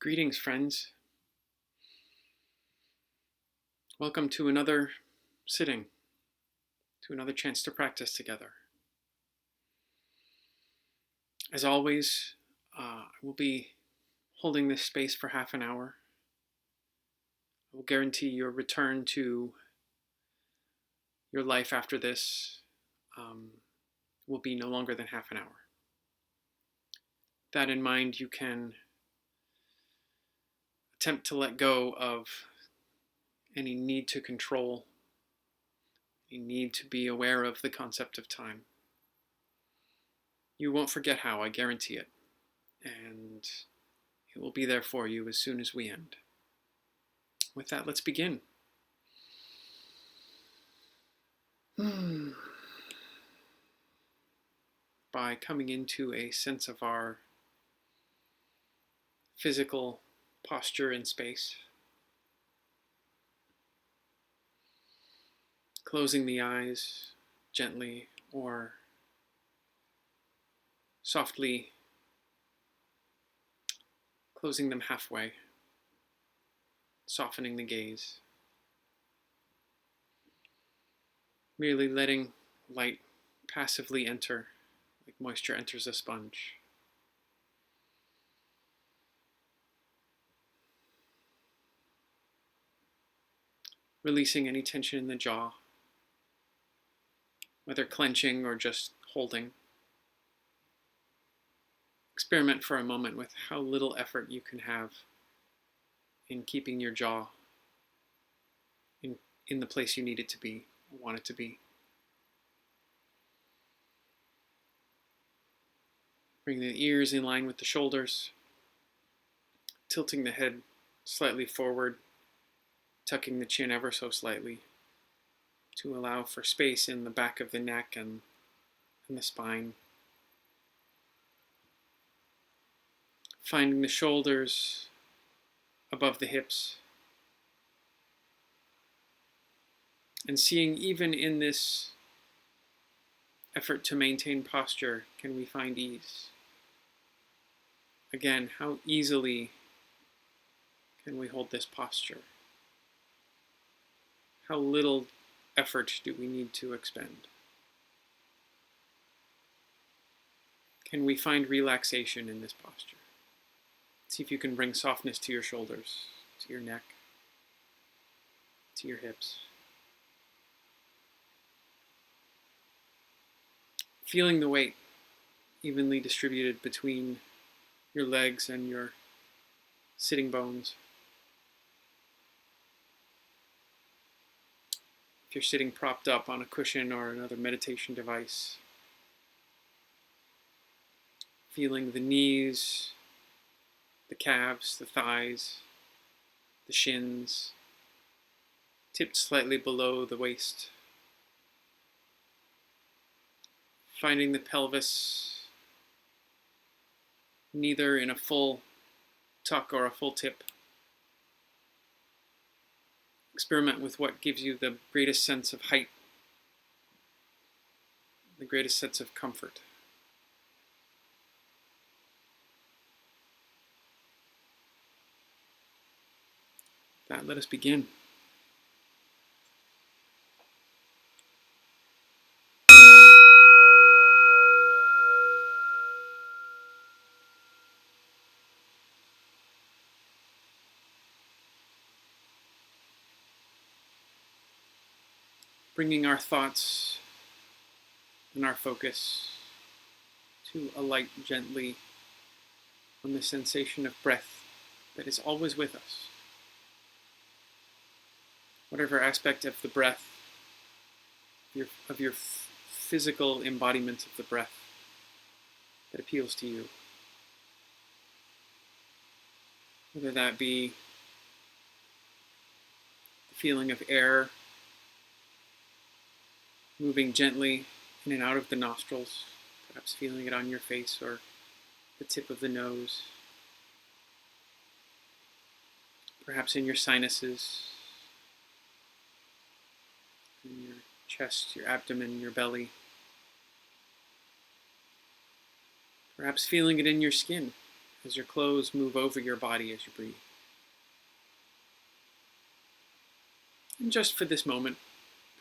Greetings, friends. Welcome to another sitting, to another chance to practice together. As always, I will be holding this space for half an hour. I will guarantee your return to your life after this will be no longer than half an hour. That in mind, you can attempt to let go of any need to control, any need to be aware of the concept of time. You won't forget how, I guarantee it, and it will be there for you as soon as we end. With that, let's begin. By coming into a sense of our physical posture in space, closing the eyes gently or softly closing them halfway, softening the gaze, merely letting light passively enter like moisture enters a sponge. Releasing any tension in the jaw, whether clenching or just holding. Experiment for a moment with how little effort you can have in keeping your jaw in the place you need it to be, or want it to be. Bring the ears in line with the shoulders, tilting the head slightly forward, tucking the chin ever so slightly to allow for space in the back of the neck and the spine. Finding the shoulders above the hips, and seeing even in this effort to maintain posture, can we find ease? Again, how easily can we hold this posture? How little effort do we need to expend? Can we find relaxation in this posture? See if you can bring softness to your shoulders, to your neck, to your hips. Feeling the weight evenly distributed between your legs and your sitting bones. If you're sitting propped up on a cushion or another meditation device, feeling the knees, the calves, the thighs, the shins, tipped slightly below the waist. Finding the pelvis neither in a full tuck or a full tip. Experiment with what gives you the greatest sense of height, the greatest sense of comfort. With that, let us begin. Bringing our thoughts and our focus to alight gently on the sensation of breath that is always with us. Whatever aspect of the breath, of your physical embodiment of the breath that appeals to you. Whether that be the feeling of air moving gently in and out of the nostrils, perhaps feeling it on your face or the tip of the nose, perhaps in your sinuses, in your chest, your abdomen, your belly, perhaps feeling it in your skin as your clothes move over your body as you breathe. And just for this moment,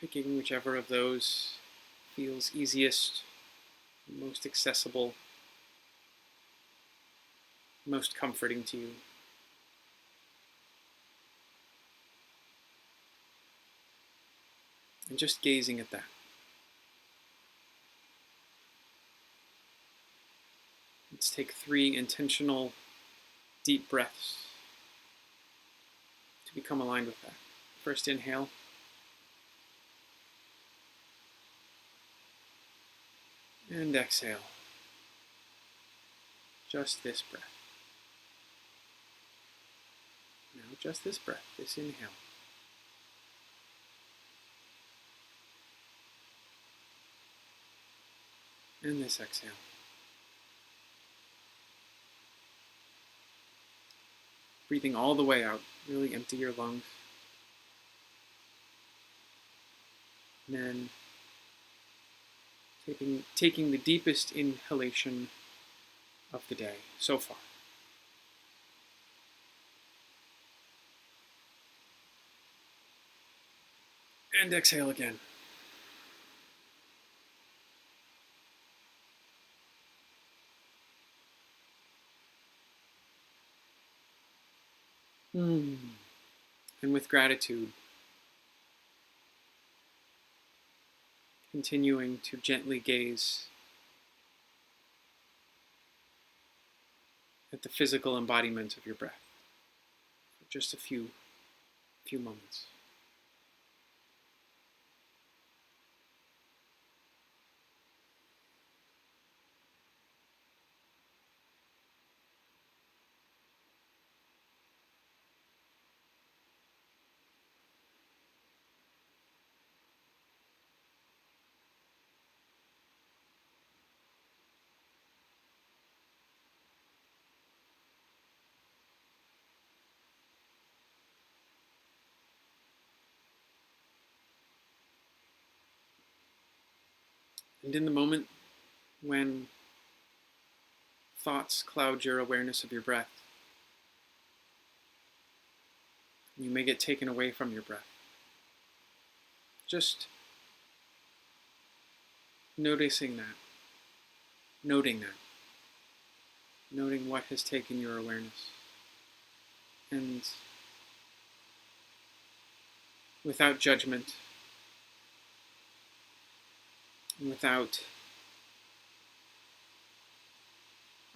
picking whichever of those feels easiest, most accessible, most comforting to you. And just gazing at that. Let's take 3 intentional deep breaths to become aligned with that. First inhale. And exhale. Just this breath. Now just this breath, this inhale. And this exhale. Breathing all the way out. Really empty your lungs. And then taking the deepest inhalation of the day so far. And exhale again. And with gratitude, continuing to gently gaze at the physical embodiment of your breath for just a few moments. And in the moment when thoughts cloud your awareness of your breath, you may get taken away from your breath. Just noticing that, noting that, noting what has taken your awareness. And without judgment, without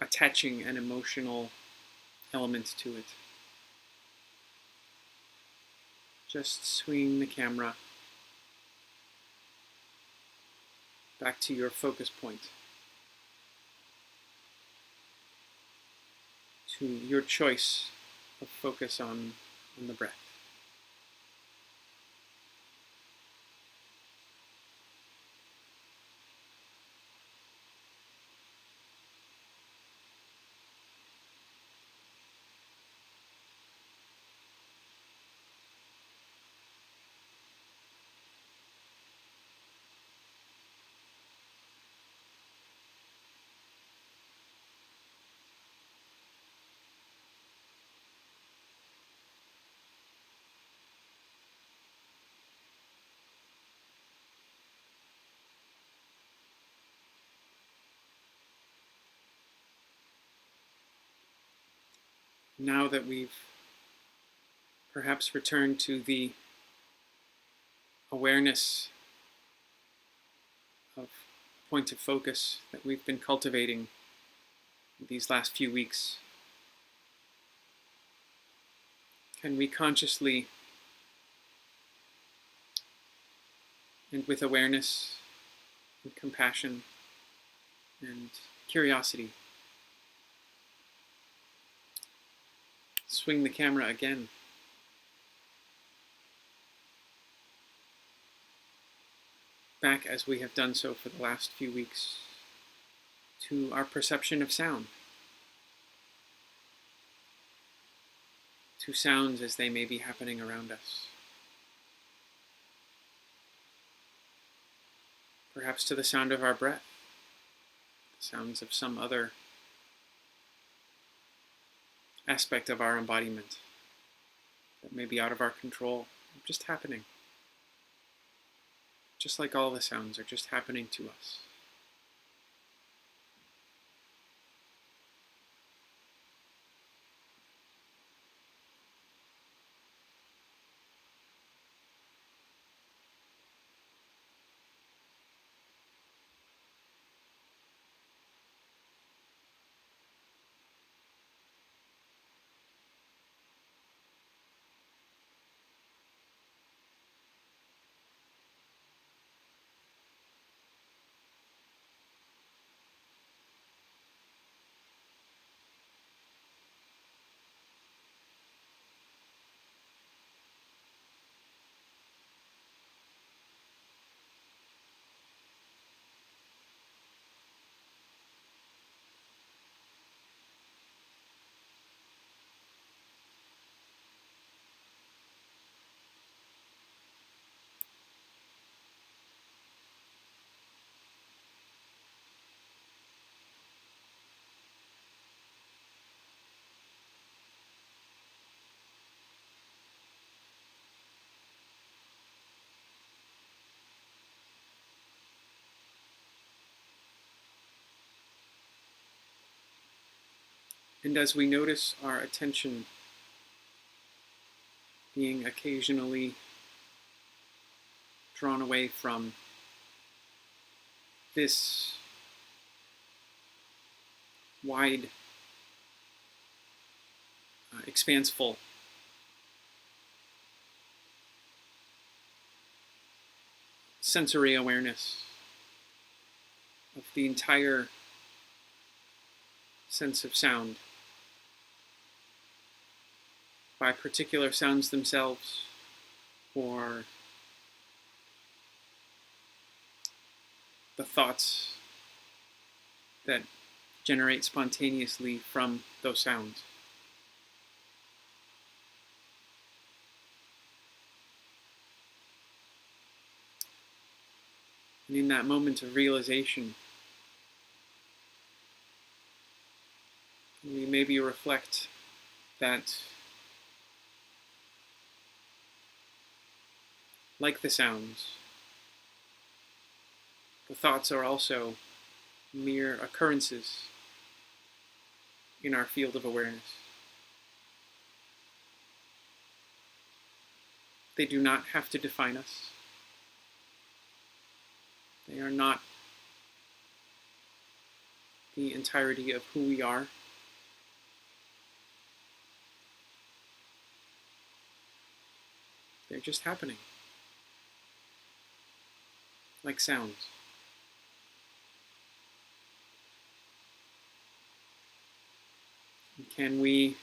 attaching an emotional element to it, just swing the camera back to your focus point, to your choice of focus on the breath. Now that we've perhaps returned to the awareness of point of focus that we've been cultivating these last few weeks, can we consciously and with awareness and compassion and curiosity swing the camera again back, as we have done so for the last few weeks, to our perception of sound, to sounds as they may be happening around us, perhaps to the sound of our breath, the sounds of some other aspect of our embodiment that may be out of our control, just happening. Just like all the sounds are just happening to us. And as we notice our attention being occasionally drawn away from this wide, expanseful sensory awareness of the entire sense of sound by particular sounds themselves or the thoughts that generate spontaneously from those sounds. And in that moment of realization, we maybe reflect that, like the sounds, the thoughts are also mere occurrences in our field of awareness. They do not have to define us. They are not the entirety of who we are. They're just happening, like sounds. And can we,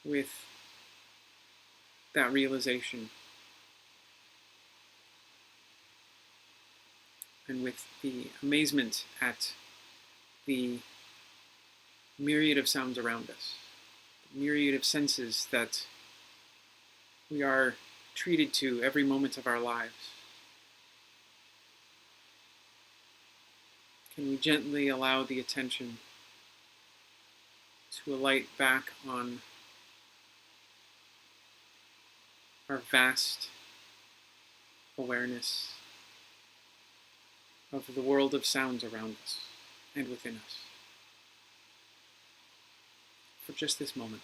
with that realization, and with the amazement at the myriad of sounds around us, the myriad of senses that we are treated to every moment of our lives, can we gently allow the attention to alight back on our vast awareness of the world of sounds around us and within us for just this moment.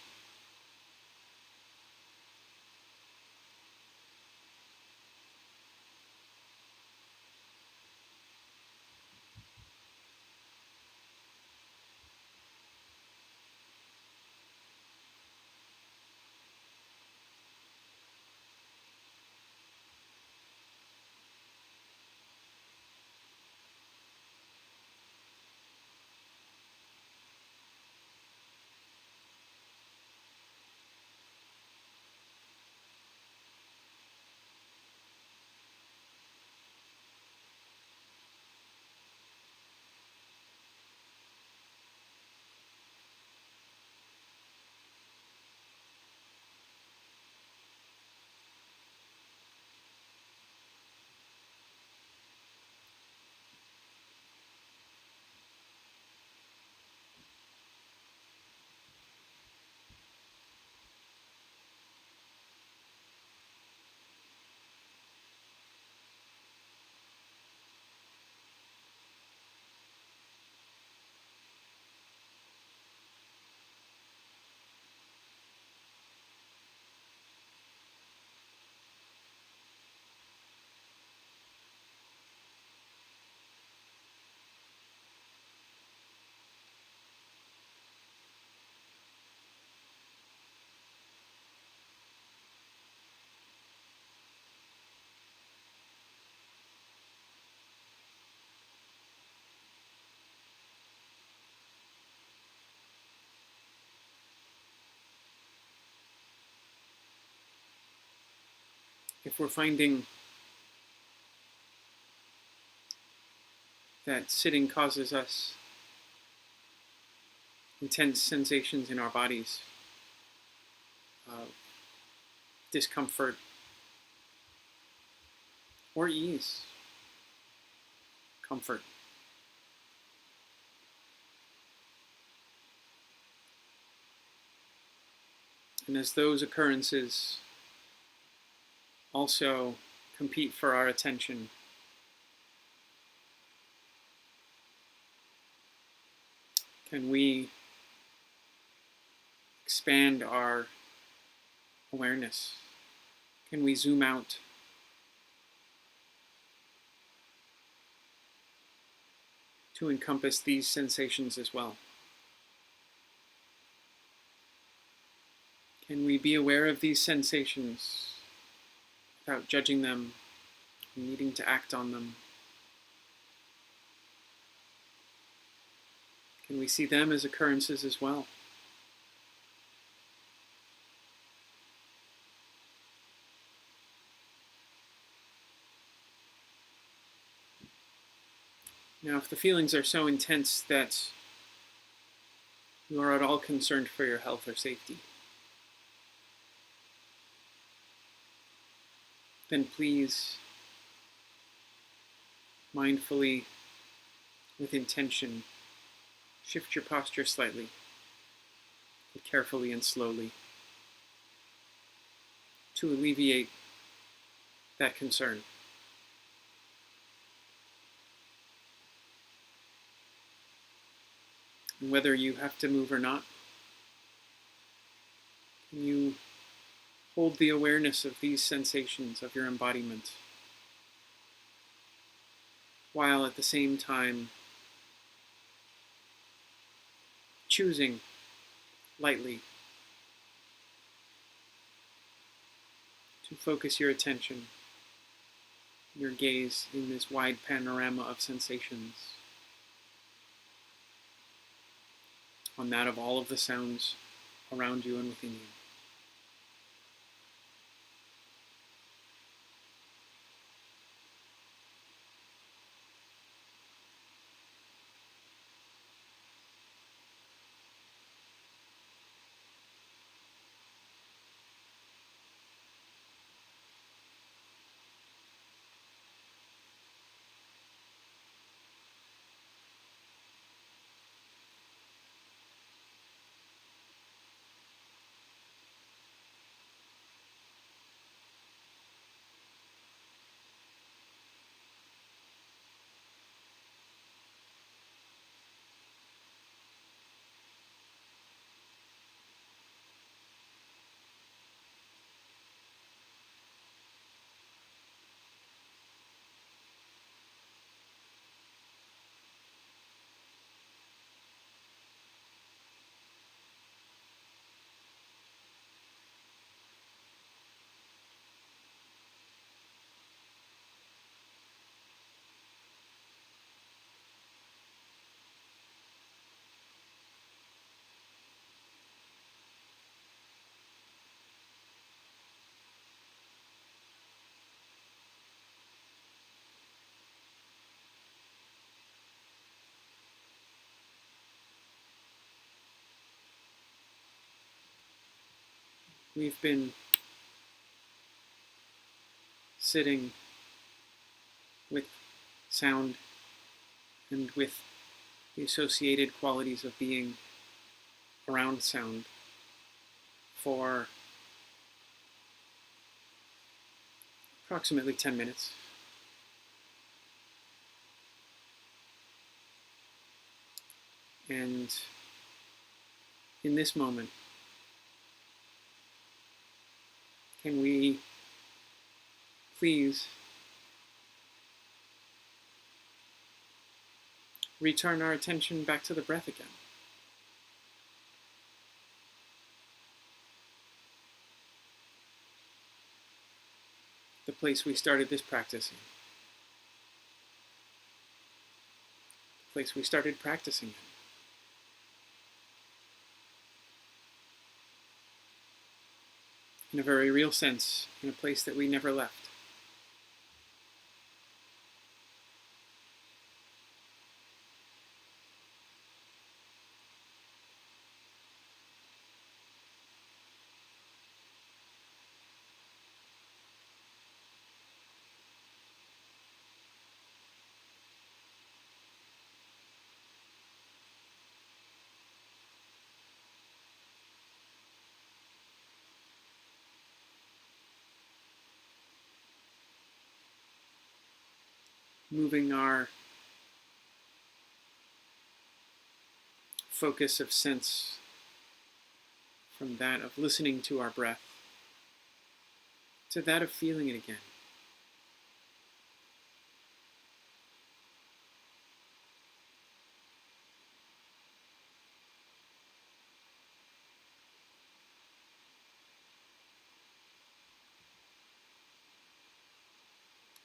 if we're finding that sitting causes us intense sensations in our bodies, discomfort or ease, comfort. And as those occurrences also compete for our attention, can we expand our awareness? Can we zoom out to encompass these sensations as well? Can we be aware of these sensations without judging them, needing to act on them? Can we see them as occurrences as well? Now, if the feelings are so intense that you are at all concerned for your health or safety, then please, mindfully, with intention, shift your posture slightly, but carefully and slowly, to alleviate that concern. And whether you have to move or not, can you hold the awareness of these sensations of your embodiment, while at the same time choosing lightly to focus your attention, your gaze in this wide panorama of sensations, on that of all of the sounds around you and within you. We've been sitting with sound and with the associated qualities of being around sound for approximately 10 minutes. And in this moment, can we please return our attention back to the breath again? The place we started this practice in. The place we started practicing in. in a very real sense, in a place that we never left. Moving our focus of sense from that of listening to our breath to that of feeling it again.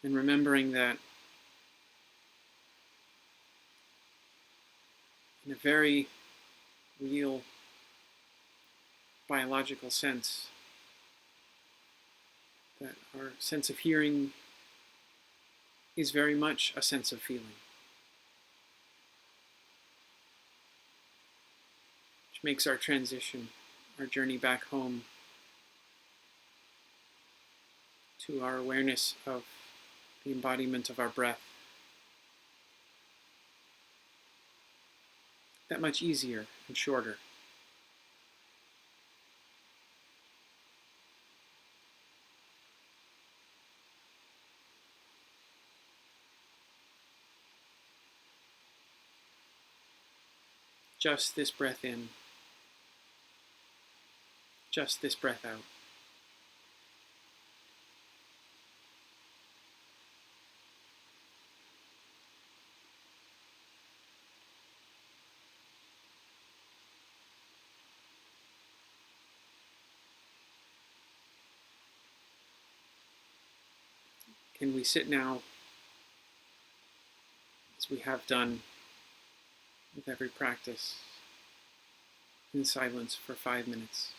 And remembering that in a very real biological sense, that our sense of hearing is very much a sense of feeling, which makes our transition, our journey back home, to our awareness of the embodiment of our breath that much easier and shorter. Just this breath in, just this breath out. Can we sit now, as we have done with every practice, in silence for 5 minutes,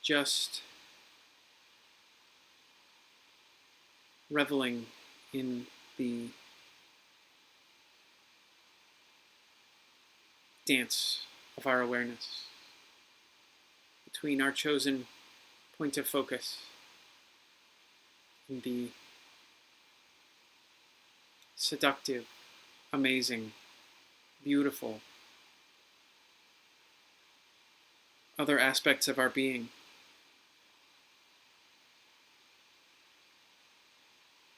just reveling in the dance of our awareness between our chosen point of focus and the seductive, amazing, beautiful other aspects of our being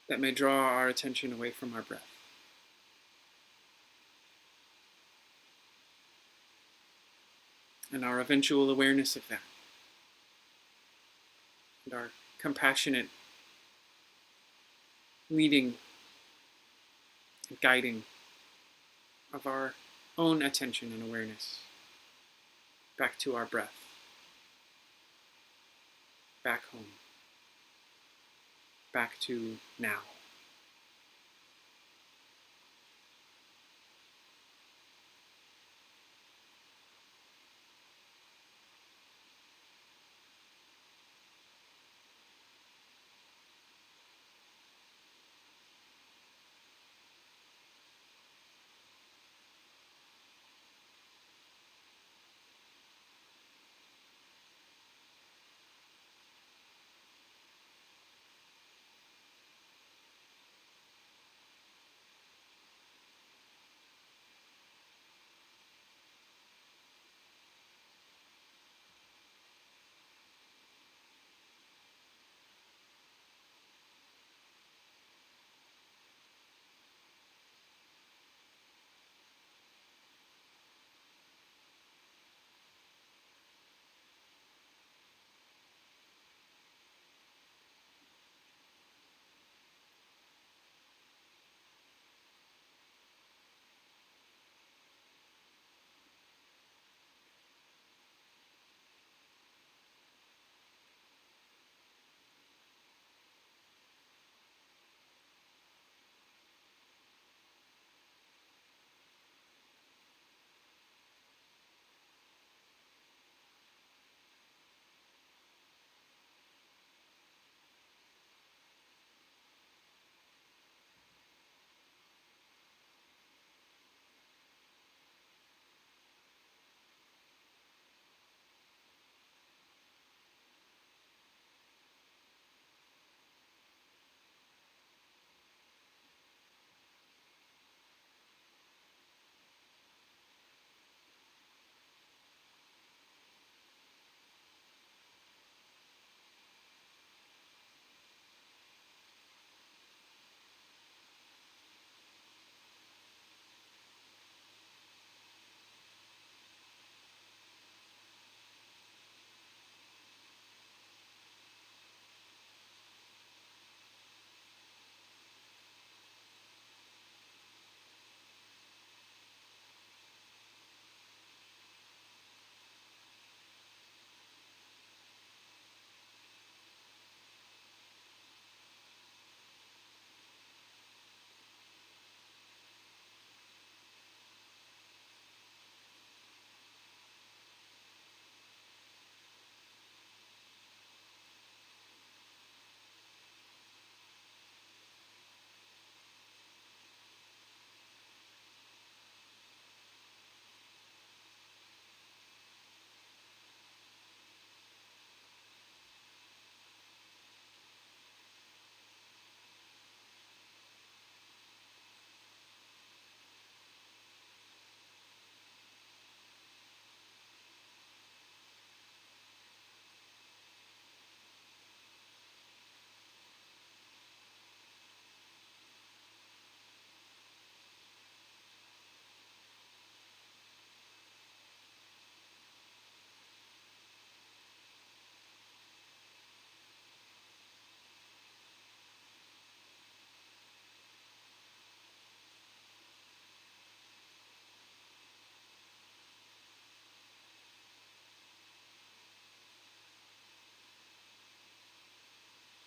that may draw our attention away from our breath. And our eventual awareness of that, and our compassionate leading and guiding of our own attention and awareness back to our breath, back home, back to now.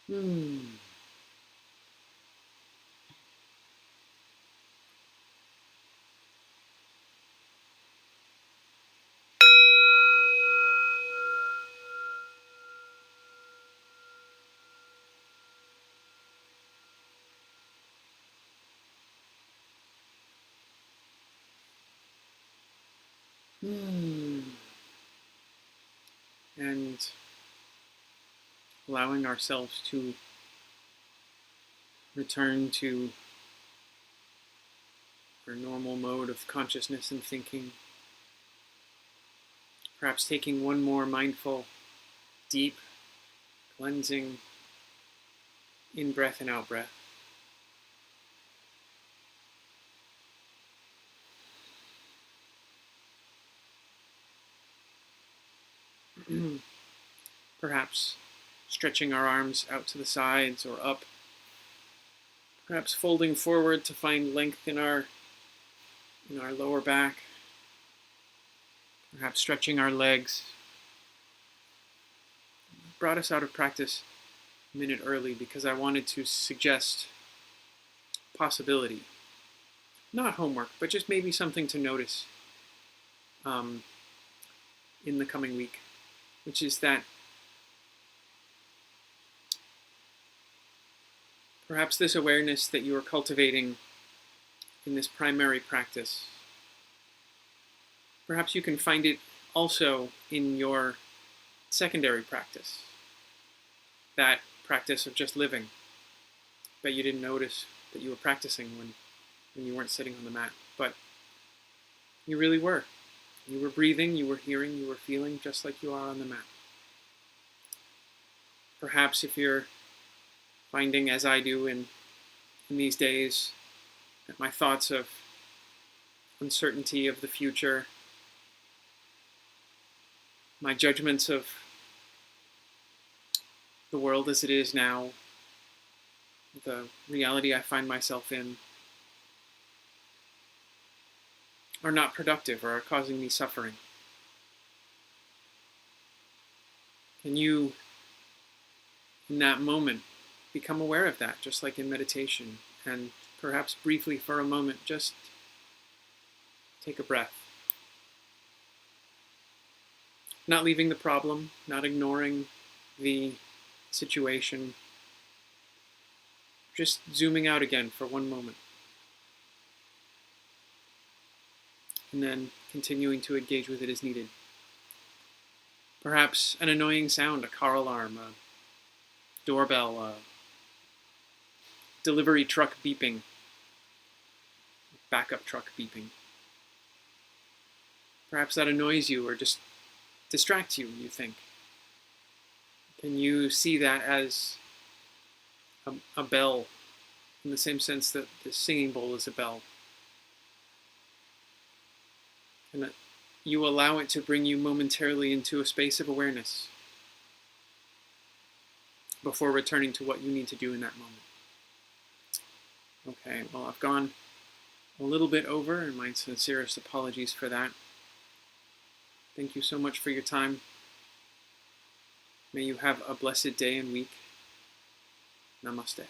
Hmm. Hmm. And allowing ourselves to return to our normal mode of consciousness and thinking. Perhaps taking one more mindful, deep, cleansing in breath and out breath. Perhaps stretching our arms out to the sides or up. Perhaps folding forward to find length in our lower back. Perhaps stretching our legs. Brought us out of practice a minute early because I wanted to suggest possibility. Not homework, but just maybe something to notice um, in the coming week, which is that perhaps this awareness that you are cultivating in this primary practice, perhaps you can find it also in your secondary practice, that practice of just living, but you didn't notice that you were practicing when you weren't sitting on the mat, but you really were. You were breathing, you were hearing, you were feeling just like you are on the mat. Perhaps if you're finding, as I do in these days, that my thoughts of uncertainty of the future, my judgments of the world as it is now, the reality I find myself in, are not productive or are causing me suffering. Can you, in that moment, become aware of that, just like in meditation, and perhaps briefly for a moment, just take a breath. Not leaving the problem, not ignoring the situation, just zooming out again for one moment. And then continuing to engage with it as needed. Perhaps an annoying sound, a car alarm, a doorbell, a delivery truck beeping, backup truck beeping. Perhaps that annoys you or just distracts you, you think. Can you see that as a bell, in the same sense that the singing bowl is a bell? And that you allow it to bring you momentarily into a space of awareness before returning to what you need to do in that moment. Okay, well, I've gone a little bit over, and my sincerest apologies for that. Thank you so much for your time. May you have a blessed day and week. Namaste.